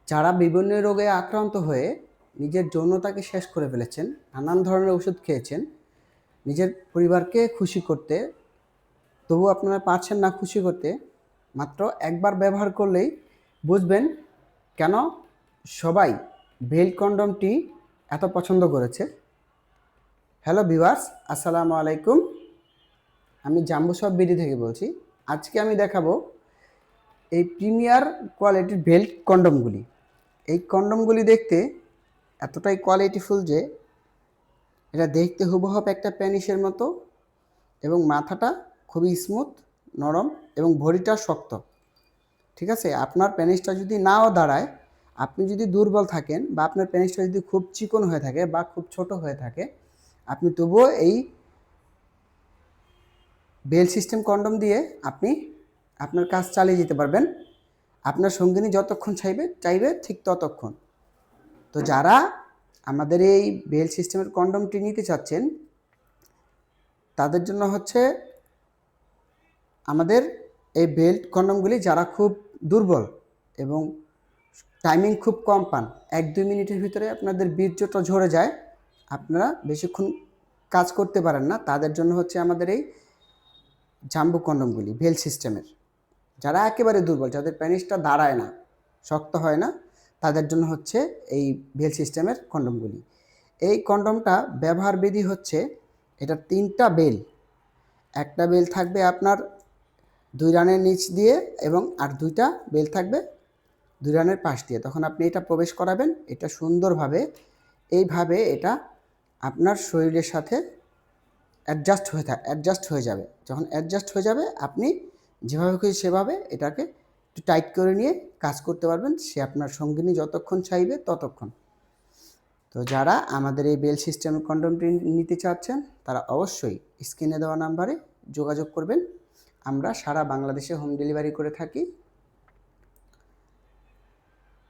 যারা বিভিন্ন রোগে আক্রান্ত হয়ে নিজের যৌনতাকে শেষ করে ফেলেছেন, নানান ধরনের ওষুধ খেয়েছেন নিজের পরিবারকে খুশি করতে, তবু আপনারা পারছেন না খুশি করতে, মাত্র একবার ব্যবহার করলেই বুঝবেন কেন সবাই বেল্ট কন্ডমটি এত পছন্দ করেছে। হ্যালো ভিউয়ার্স, আসসালামু আলাইকুম। আমি জাম্বু সব বিডি থেকে বলছি। আজকে আমি দেখাবো এই প্রিমিয়ার কোয়ালিটির বেল্ট কন্ডমগুলি। এই কন্ডমগুলি দেখতে এতটাই কোয়ালিটিফুল যে এটা দেখতে হুবহু একটা প্যানিসের মতো, এবং মাথাটা খুবই স্মুথ, নরম, এবং ভরিটা শক্ত। ঠিক আছে, আপনার প্যানিসটা যদি নাও দাঁড়ায়, আপনি যদি দুর্বল থাকেন বা আপনার প্যানিসটা যদি খুব চিকন হয়ে থাকে বা খুব ছোট হয়ে থাকে, আপনি তবুও এই বেল সিস্টেম কন্ডম দিয়ে আপনি আপনার কাজ চালিয়ে যেতে পারবেন। আপনার সঙ্গিনী যতক্ষণ চাইবে ঠিক ততক্ষণ। তো যারা আমাদের এই বেল সিস্টেমের কন্ডমটি নিতে চাচ্ছেন, তাদের জন্য হচ্ছে আমাদের এই বেল্ট কন্ডমগুলি, যারা খুব দুর্বল এবং টাইমিং খুব কম পান, 1-2 মিনিটের ভিতরে আপনাদের বীর্যটা ঝরে যায়, আপনারা বেশিক্ষণ কাজ করতে পারেন না, তাদের জন্য হচ্ছে আমাদের এই জাম্বু কন্ডমগুলি বেল সিস্টেমের। যারা একেবারে দুর্বল, যাদের প্যানিসটা দাঁড়ায় না, শক্ত হয় না, তাদের জন্য হচ্ছে এই বেল সিস্টেমের কন্ডমগুলি। এই কন্ডমটা ব্যবহার বিধি হচ্ছে, এটা 3টা বেল। একটা বেল থাকবে আপনার 2 রানের নিচ দিয়ে, এবং আর 2টা বেল থাকবে 2 রানের পাশ দিয়ে। তখন আপনি এটা প্রবেশ করাবেন, এটা সুন্দরভাবে এইভাবে এটা আপনার শরীরের সাথে অ্যাডজাস্ট হয়ে যাবে। যখন অ্যাডজাস্ট হয়ে যাবে, আপনি যেভাবে খুশি সেভাবে এটাকে একটু টাইট করে নিয়ে কাজ করতে পারবেন, সে আপনার সঙ্গিনী যতক্ষণ চাইবে ততক্ষণ। তো যারা আমাদের এই বেল সিস্টেম কন্ডমটি নিতে চাচ্ছেন, তারা অবশ্যই স্ক্রিনে দেওয়া নাম্বারে যোগাযোগ করবেন। আমরা সারা বাংলাদেশে হোম ডেলিভারি করে থাকি।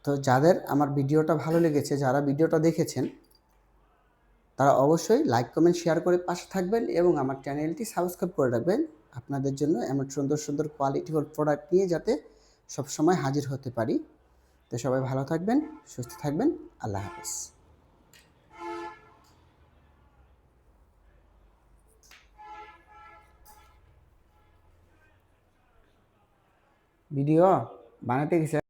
তো যাদের আমার ভিডিওটা ভালো লেগেছে, যারা ভিডিওটা দেখেছেন, তারা অবশ্যই লাইক, কমেন্ট, শেয়ার করে পাশে থাকবেন এবং আমার চ্যানেলটি সাবস্ক্রাইব করে রাখবেন, আপনাদের জন্য এমন সুন্দর সুন্দর কোয়ালিটিফুল প্রোডাক্ট নিয়ে যাতে সবসময় হাজির হতে পারি। তো সবাই ভালো থাকবেন, সুস্থ থাকবেন। আল্লাহ হাফেজ। ভিডিও বানাতে গেছে।